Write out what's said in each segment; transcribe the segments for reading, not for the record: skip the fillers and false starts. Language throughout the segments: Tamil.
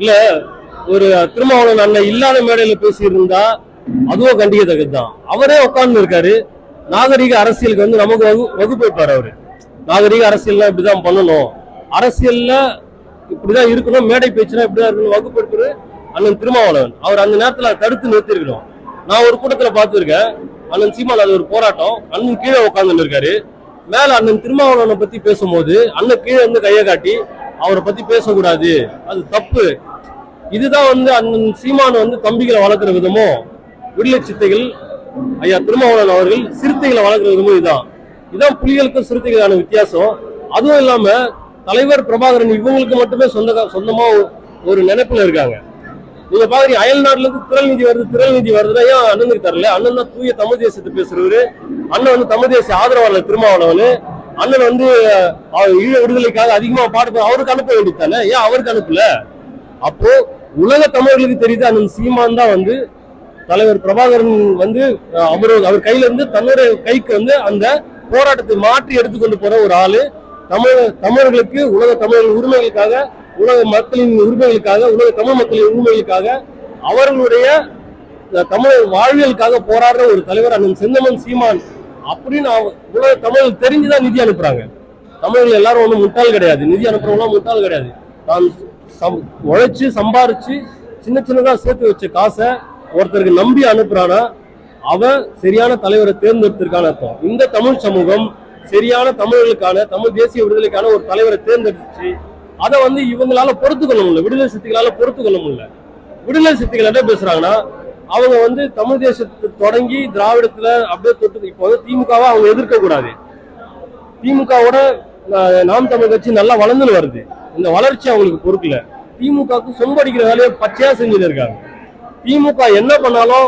இல்ல ஒரு திருமாவளவன் அண்ணன் இல்லாத மேடையில பேசியிருந்தா அதுவும் கண்டிக்கத்தக்கதுதான். அவரே உட்கார்ந்து இருக்காரு. நாகரிக அரசியலுக்கு வந்து நமக்கு வகுப்பைப்பாரு அவரு. நாகரிக அரசியல்லாம் இப்படிதான் பண்ணணும், அரசியல்ல இப்படிதான் இருக்கணும், மேடை பேச்சுனா இப்படிதான் இருக்கணும் வகுப்படுத்துறது அண்ணன் திருமாவளவன். அவர் அந்த நேரத்துல தடுத்து நிறுத்திருக்கணும். நான் ஒரு கூட்டத்துல பார்த்திருக்கேன், அண்ணன் சீமான் அது ஒரு போராட்டம், அண்ணன் கீழே உட்கார்ந்து இருக்காரு. மேல அண்ணன் திருமாவளவனை பத்தி பேசும்போது அண்ணன் கீழே வந்து கையை காட்டி அவரை பத்தி பேசக்கூடாது, அது தப்பு. இதுதான் வந்து அண்ணன் சீமான் வந்து தம்பிகளை வளர்க்குற விதமோ, விடுதலை சித்தைகள் ஐயா திருமாவளவன் அவர்கள் சிறுத்தைகளை வளர்க்குற விதமும் இதுதான் புலிகளுக்கும் சிறுத்தைகளான வித்தியாசம். அதுவும் இல்லாம தலைவர் பிரபாகரன் இவங்களுக்கு மட்டுமே சொந்தமா ஒரு நினைப்புல இருக்காங்க. நீங்க பாக்குறீங்க அயல் நாட்டுல இருந்து திரள் நிதி வருதுன்னா ஏன் அண்ணனுக்கு தரல? அண்ணன் தான் தூய தமிழ் தேசியத்தை பேசுறவரு. அண்ணன் வந்து தமிழ் தேசிய ஆதரவாளர் திருமாவளவன். அண்ணன் வந்து ஈழ விடுதலைக்காக அதிகமா பாடுபோம், அவருக்கு அனுப்ப வேண்டியதானே, ஏன் அவருக்கு அனுப்பல? அப்போ உலக தமிழர்களுக்கு தெரியுது அண்ணன் சீமான் தான் வந்து தலைவர் பிரபாகரன் வந்து அவர் கையில இருந்து தன்னுடைய கைக்கு வந்து அந்த போராட்டத்தை மாற்றி எடுத்துக்கொண்டு போற ஒரு ஆளு. தமிழர்களுக்கு, உலக தமிழர்கள் உரிமைகளுக்காக, உலக மக்களின் உரிமைகளுக்காக, உலக தமிழ் மக்களின் உரிமைகளுக்காக, அவர்களுடைய தமிழ் வாழ்வியலுக்காக போராடுற ஒரு தலைவர் அண்ணன் செந்தமன் சீமான் அப்படின்னு உலக தமிழ் தெரிஞ்சுதான் நிதி அனுப்புறாங்க. தமிழர்கள் எல்லாரும் ஒன்றும் முட்டாள் கிடையாது, நிதி அனுப்புறவங்களாம் முட்டாள் கிடையாது. தான் உழைச்சு சம்பாரிச்சு சின்னதா சேர்த்து வச்ச காசை ஒருத்தருக்கு நம்பி அனுப்புறானா அவன் சரியான தலைவரை தேர்ந்தெடுத்திருக்கான அர்த்தம். இந்த தமிழ் சமூகம் சரியான தமிழர்களுக்கான, தமிழ் தேசிய விடுதலைக்கான ஒரு தலைவரை தேர்ந்தெடுத்துச்சு. அதை வந்து இவங்களால பொறுத்து கொள்ள முடியல, விடுதலை சித்திகளால பொறுத்து கொள்ள முடியல. விடுதலை சித்திகள் என்ன பேசுறாங்கன்னா, அவங்க வந்து தமிழ் தேசத்தை தொடங்கி திராவிடத்துல அப்படியே தொட்டு இப்போ வந்து திமுகவா அவங்க எதிர்க்க கூடாது. திமுகவோட நாம் தமிழ் கட்சி நல்லா வளர்ந்துன்னு வருது, இந்த வளர்ச்சி அவங்களுக்கு பொறுக்கல. திமுகவுக்கு சொம்படிக்கிற வேலையை பச்சையா செஞ்சுட்டு இருக்காங்க. திமுக என்ன பண்ணாலும்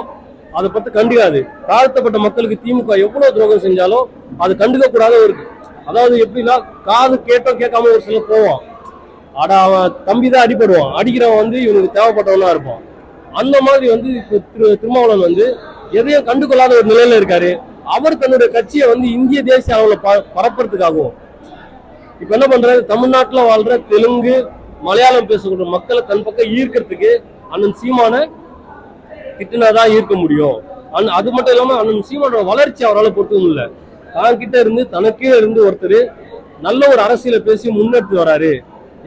அதை பத்தி கண்டுக்காது. தாழ்த்தப்பட்ட மக்களுக்கு திமுக எவ்வளவு துரோகம் செஞ்சாலும் அது கண்டுக்க கூடாத இருக்கு. அதாவது எப்படின்னா, காது கேட்டோம் கேட்காம ஒரு சில போவான், ஆனா அவன் தம்பிதான் அடிபடுவான், அடிக்கிறவன் வந்து இவனுக்கு தேவைப்பட்டவனா இருப்பான். அந்த மாதிரி வந்து திருமாவளவன் வந்து எதையும் கண்டுகொள்ளாத ஒரு நிலையில இருக்காரு. அவர் தன்னுடைய கட்சியை வந்து இந்திய தேசிய அளவுல பரப்புறதுக்காகவும் இப்ப என்ன பண்றாரு, தமிழ்நாட்டுல வாழ்ற தெலுங்கு மலையாளம் பேசக்கூடிய மக்களை தன் பக்கம் ஈர்க்கிறதுக்கு அண்ணன் சீமான கிட்டனாதான் ஈர்க்க முடியும். அது மட்டும் இல்லாம அண்ணன் சீமானோட வளர்ச்சி அவரால் பொறுத்துக்க முடியல. தான் கிட்ட இருந்து தனக்கே இருந்து ஒருத்தர் நல்ல ஒரு அரசியலை பேசி முன்னெடுத்து வராரு,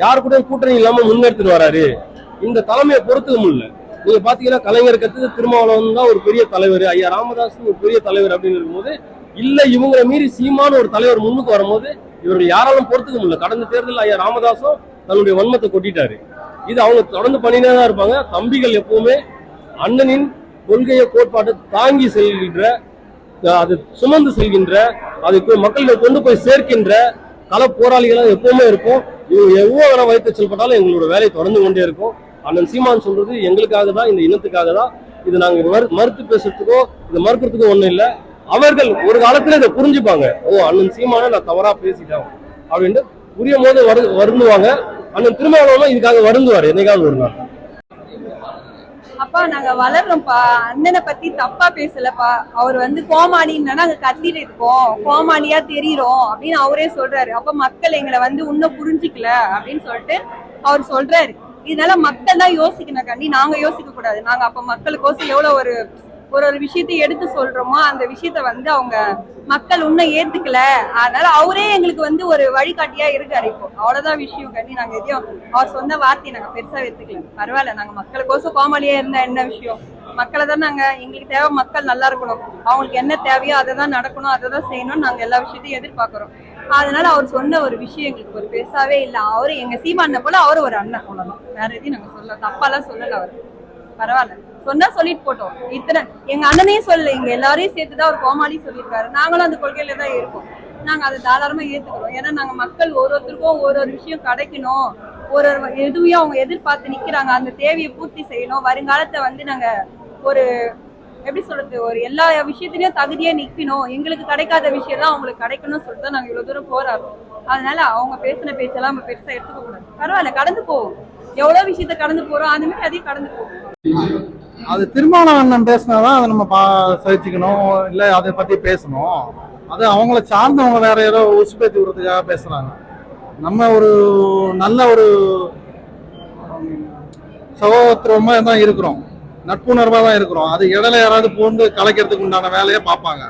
யாரு கூட கூட்டணி இல்லாம முன்னெடுத்துட்டு வராரு. இந்த தலைமையை பொறுத்துக்க முடியல. நீங்க பாத்தீங்கன்னா கலைஞர் கத்து திருமாவளவன் தான் ஒரு பெரிய தலைவர், ஐயா ராமதாஸ் ஒரு பெரிய தலைவர் அப்படின்னு இருக்கும்போது, இல்ல இவங்களை மீறி சீமான ஒரு தலைவர் முன்னுக்கு வரும்போது இவர்கள் யாராலும் பொறுத்துக்க முடியல. கடந்த தேர்தலில் ஐயா ராமதாசும் தன்னுடைய வன்மத்தை கொட்டிட்டாரு. இது அவங்க தொடர்ந்து பண்ணினே தான் இருப்பாங்க. தம்பிகள் எப்பவுமே அண்ணனின் கொள்கையை கோட்பாட்டை தாங்கி செல்கின்ற, அது சுமந்து செல்கின்ற, அதுக்கு மக்களை கொண்டு போய் சேர்க்கின்ற கள போராளிகளாக எப்பவுமே இருக்கும். இவங்க எவ்வளவு வயிற்று செல்பட்டாலும் எங்களோட வேலை தொடர்ந்து கொண்டே இருக்கும். அண்ணன் சீமான் சொல்றது எங்களுக்காக தான், இந்த இனத்துக்காக தான். இது நாங்க மறுத்து பேசுறதுக்கோ இதை மறுக்கிறதுக்கோ ஒண்ணும் இல்லை. அவர்கள் ஒரு காலத்துல இதை புரிஞ்சுப்பாங்க, ஓ அண்ணன் சீமான நான் தவறா பேசிட்டேன் அப்படின்ட்டு புரியும் போது வருந்துவாங்க. அண்ணன் திருமாவளவன் இதுக்காக வருந்துவார் என்னைக்காவது ஒரு நாள். அப்பா நாங்க வளர்றோம்ப்பா, அண்ணனை பத்தி தப்பா பேசலப்பா, அவர் வந்து கோமாளின்னா நாங்க கத்திட்டு இருக்கோம், கோமாளியா தெரியுறோம் அப்படின்னு அவரே சொல்றாரு. அப்ப மக்கள் எங்களை வந்து இன்னும் புரிஞ்சுக்கல அப்படின்னு சொல்லிட்டு அவர் சொல்றாரு. இதனால மக்கள் தான் யோசிக்கணும் கண்டி, நாங்க யோசிக்க கூடாது. நாங்க அப்ப மக்களுக்கோசம் எவ்வளவு ஒரு விஷயத்தை எடுத்து சொல்றோமோ அந்த விஷயத்த வந்து அவங்க மக்கள் இன்னும் ஏத்துக்கல. அதனால அவரே எங்களுக்கு வந்து ஒரு வழிகாட்டியா இருக்காரு. இப்போ அவ்வளவுதான் விஷயம் கண்டி. நாங்க எதையும் அவர் சொன்ன வார்த்தையை நாங்க பெருசா எடுத்துக்கல. பரவாயில்ல, நாங்க மக்களுக்கோசம் கோமாளியா இருந்தா என்ன விஷயம்? மக்களை தான் நாங்க, எங்களுக்கு தேவை மக்கள் நல்லா இருக்கணும், அவங்களுக்கு என்ன தேவையோ அதை தான் நடக்கணும், அதை தான் செய்யணும்னு நாங்க எல்லா விஷயத்தையும் எதிர்பார்க்கிறோம். அதனால அவர் சொன்ன ஒரு விஷயம் எங்களுக்கு ஒரு பெருசாவே இல்லை. அவரு எங்க சீமான போல அவரு ஒரு அண்ணன், அவ்வளவுதான். வேற எதையும் நாங்க சொல்ல, தப்பாலாம் சொல்லல. அவரு பரவாயில்ல, சொன்னா சொல்லிட்டு போட்டோம். இத்தனை எங்க அண்ணனையும் சொல்லல, எங்க எல்லாரையும் சேர்த்துதான் ஒரு கோமாளி சொல்லியிருக்காரு. நாங்களும் அந்த கொள்கையில தான் இருக்கோம். நாங்க அதை தாராளமா ஏத்துக்கிறோம். ஏன்னா நாங்க மக்கள் ஒருத்தருக்கும் ஒரு விஷயம் கிடைக்கணும், எதுவையும் அவங்க எதிர்பார்த்து நிக்கிறாங்க, அந்த தேவையை பூர்த்தி செய்யணும். வருங்காலத்தை வந்து நாங்க ஒரு எப்படி சொல்றது, ஒரு எல்லா விஷயத்திலயும் தகுதியா நிக்கணும், எங்களுக்கு கிடைக்காத விஷயம் தான் அவங்களுக்கு கிடைக்கணும்னு சொல்லிட்டு நாங்க இவ்வளவு தூரம் போராடுறோம். அதனால அவங்க பேசின பேச்செல்லாம் நம்ம பெருசா எடுத்துக்க கூடாது. பரவாயில்ல, கடந்து போவோம். எவ்வளவு விஷயத்த கடந்து போறோம், அந்த மாதிரி அதையும் கடந்து போவோம். அது திருமாவளவன் பேசினாதான் அதை நம்ம சகிச்சுக்கணும், இல்லை அதை பத்தி பேசணும். அது அவங்கள சார்ந்தவங்க வேற ஏதோ உசுப்பேத்தி விடுறதுக்காக பேசுறாங்க. நம்ம ஒரு நல்ல ஒரு சகோதரமா தான் இருக்கிறோம், நட்புணர்வா தான் இருக்கிறோம். அது இடையில யாராவது போந்து கலைக்கிறதுக்கு உண்டான வேலையை பார்ப்பாங்க.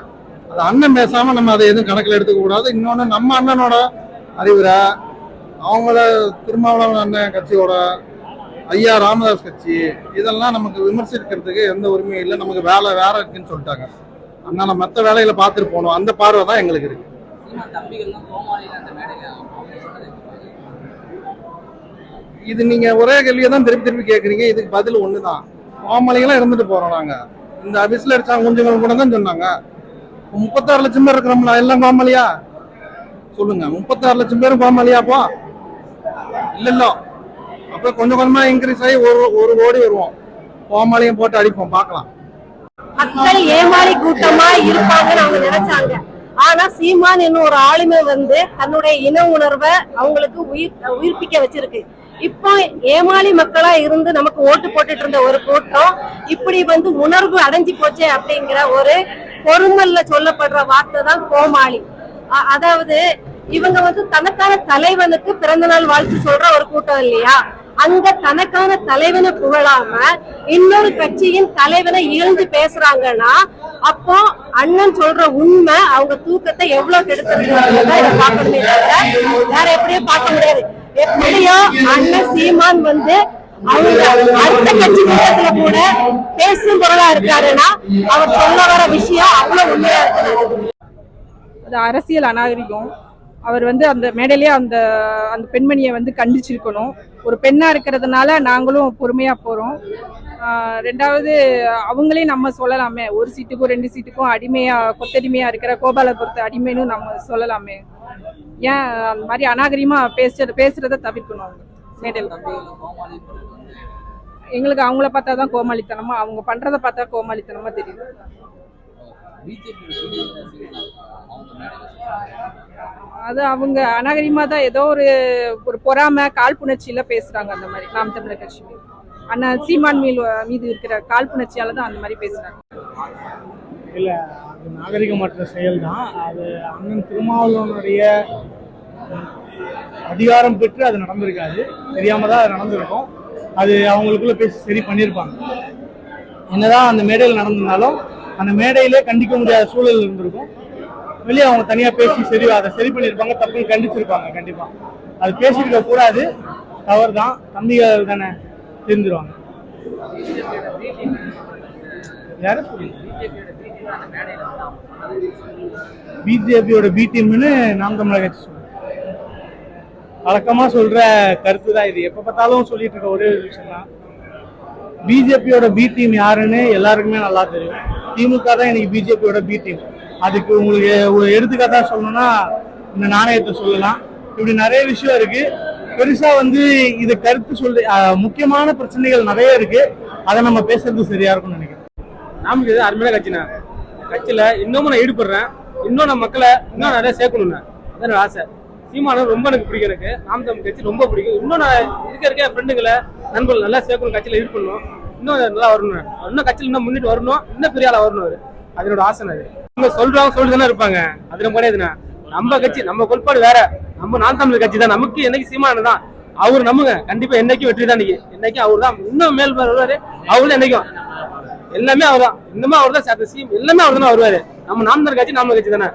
அது அண்ணன் பேசாம நம்ம அதை எதுவும் கணக்கில் எடுத்துக்க கூடாது. இன்னொன்னு நம்ம அண்ணனோட அறிவுரை, அவங்கள திருமாவளவன் அண்ணன் கட்சியோட ஐயா ராமதாஸ் கட்சி, இதெல்லாம் நமக்கு விமர்சிக்கிறதுக்கு எந்த உரிமையும் இல்லை. நமக்கு வேலை வேற இருக்குன்னு சொல்லிட்டாங்க. அதனால மற்ற வேலைகளை பார்த்துட்டு போகணும், அந்த பார்வை தான் எங்களுக்கு இருக்கு. இது நீங்க ஒரே கேள்வியை தான் திருப்பி திருப்பி கேட்குறீங்க. இதுக்கு பதில் ஒண்ணுதான். கோமாளிகளாம் இருந்துட்டு போறோம் நாங்க. இந்த அபிஸ்ல அடிச்சாங்க குஞ்சுங்கள் கூட தான் சொன்னாங்க. 36 லட்சம் பேர் இருக்கிறோம்ல, எல்லாம் கோமாளியா சொல்லுங்க? 36 லட்சம் பேரும் கோமாளியாப்போ இல்ல. அப்ப கொஞ்சம் கொஞ்சமா இன்க்ரீஸ் ஆகி ஒரு கோடி வருவோம். கோமாளியும் போட்டு அடிப்போம், பார்க்கலாம். மக்கள் ஏமாளி கூட்டமா இருப்பாங்கன்னு அவங்க நினைச்சாங்க. ஆனா சீமான் என்னும் ஒரு ஆளுமை வந்து தன்னுடைய இன உணர்வை அவங்களுக்கு உயிர்ப்பிக்க வச்சிருக்கு. இப்போ ஏமாளி மக்களா இருந்து நமக்கு ஓட்டு போட்டுட்டு இருந்த ஒரு கூட்டம் இப்படி வந்து உணர்வு அடைஞ்சு போச்சே அப்படிங்கிற ஒரு பொறுமல்ல சொல்லப்படுற வார்த்தை தான் கோமாளி. அதாவது இவங்க வந்து தனக்கான தலைவனுக்கு பிறந்த நாள் வாழ்த்து சொல்ற ஒரு கூட்டம் இல்லையா? அங்க தனக்கான தலைவனை புகழாம இன்னொரு கட்சியின் தலைவனை இழந்து பேசுறாங்கன்னா அப்போ அண்ணன் சொல்ற உண்மை அவங்க தூக்கத்தை எவ்வளவு கெடுத்துருக்காங்க இதை பார்க்கணுமே தவிர வேற எப்படியும் பார்க்க முடியாது. எப்படியோ அண்ணன் சீமான் வந்து அவங்க அடுத்த கட்சி கூட்டத்துல கூட பேசும் பொருளா இருக்காருன்னா அவர் சொல்ல வர விஷயம் அவ்வளவு உண்மையா இருக்கு. அது அரசியல் அநாகரிகம். அவர் வந்து அந்த மேடையிலேயே அந்த பெண்மணியை வந்து கண்டிச்சிருக்கணும். ஒரு பெண்ணா இருக்கிறதுனால நாங்களும் பொறுமையா போறோம். ரெண்டாவது அவங்களே நம்ம சொல்லலாமே, ஒரு சீட்டுக்கும் 2 சீட்டுக்கும் அடிமையா கொத்தடிமையா இருக்கிற கோபாலபுரத்து அடிமைன்னு நம்ம சொல்லலாமே. ஏன் அந்த மாதிரி அநாகரிகமா பேசுறத தவிர்க்கணும். அவங்க மேடையில் எங்களுக்கு அவங்கள பார்த்தா தான் கோமாளித்தனமா, அவங்க பண்றதை பார்த்தா கோமாளித்தனமா தெரியுது. அது அவங்க அநாகரிகமா தான் ஏதோ ஒரு பொறாம காழ்ப்புணர்ச்சியில பேசுறாங்க. அந்த மாதிரி நாம் தமிழர் கட்சி அண்ணா சீமான் மீது இருக்கிற காழ்ப்புணர்ச்சியால தான் அந்த மாதிரி பேசுறாங்க. இல்ல, அது நாகரிகமற்ற செயல் தான். அது அண்ணன் திருமாவளவனுடைய அதிகாரம் பெற்று அது நடந்திருக்காது, தெரியாம தான் அது நடந்திருக்கும். அது அவங்களுக்குள்ள பேசி சரி பண்ணியிருப்பாங்க. என்னதான் அந்த மேடையில் நடந்திருந்தாலும் அந்த மேடையிலே கண்டிக்க முடியாத சூழல் இருந்திருக்கும். வெளியே அவங்க தனியா பேசி அதை சரி பண்ணியிருப்பாங்க, தப்புன்னு கண்டிச்சிருப்பாங்க. கண்டிப்பா அது பேசிருக்க கூடாது, தவறு தான். தம்பிகள் தானே தெரிஞ்சிருவாங்க. யாரு பிஜேபியோட பி டீம்னு நாம் தமிழர் கட்சி சொல்லுங்க. வழக்கமா சொல்ற கருத்து தான் இது. எப்ப பார்த்தாலும் சொல்லிட்டு இருக்க ஒரே ஒரு விஷயம் தான், பிஜேபியோட பி டீம் யாருன்னு எல்லாருக்குமே நல்லா தெரியும். திமுக தான் இன்னைக்கு பிஜேபியோட பி டீம். அதுக்கு உங்களுக்கு ஒரு எடுத்துக்காட்டா சொல்லணும்னா இந்த நாணயத்தை சொல்லலாம். இப்படி நிறைய விஷயம் இருக்கு. பெருசா வந்து இது கருத்து முக்கியமான பிரச்சனைகள் நிறைய இருக்கு. அதை நம்ம பேசுறது சரியா இருக்கும்னு நினைக்கிறேன். நமக்கு இது அருமையான கட்சிண்ணா. கட்சியில இன்னமும் நான் ஈடுபடுறேன். இன்னும் நம்ம மக்களை இன்னும் நிறைய சேர்க்கணும்ண்ணா. அதான் ஆசை. சீமானம் ரொம்ப எனக்கு பிடிக்கும். எனக்கு நாம் தமிழ் கட்சி ரொம்ப பிடிக்கும். இன்னும் நான் இருக்க ஃப்ரெண்டுங்களை நண்பர்கள் நல்லா சேர்க்கணும், கட்சியில ஈடுபடணும், இன்னும் நல்லா வரணும், இன்னும் கட்சியில் இன்னும் முன்னிட்டு வரணும், இன்னும் பெரிய ஆளா வரணும். அவரு அதனோட ஆசை. அது இவங்க சொல்றாங்க சொல்லிட்டு தானே இருப்பாங்க. அது நம்ம கிடையாதுண்ணா. நம்ம கட்சி நம்ம கோட்பாடு வேற. நம்ம நாம் தமிழ் கட்சி தான். நமக்கு என்னைக்கு சீமானம் தான். அவரு நம்புங்க, கண்டிப்பா என்னைக்கும் வெற்றி தான். இன்னைக்கு என்னைக்கும் அவரு தான் இன்னும் மேல் வருவாரு. அவரு என்னைக்கும் எல்லாமே அவர் தான். இன்னுமே அவர் தான் எல்லாமே அவர் தானே வருவாரு. நம்ம நாம் தமிழ் கட்சி தானே.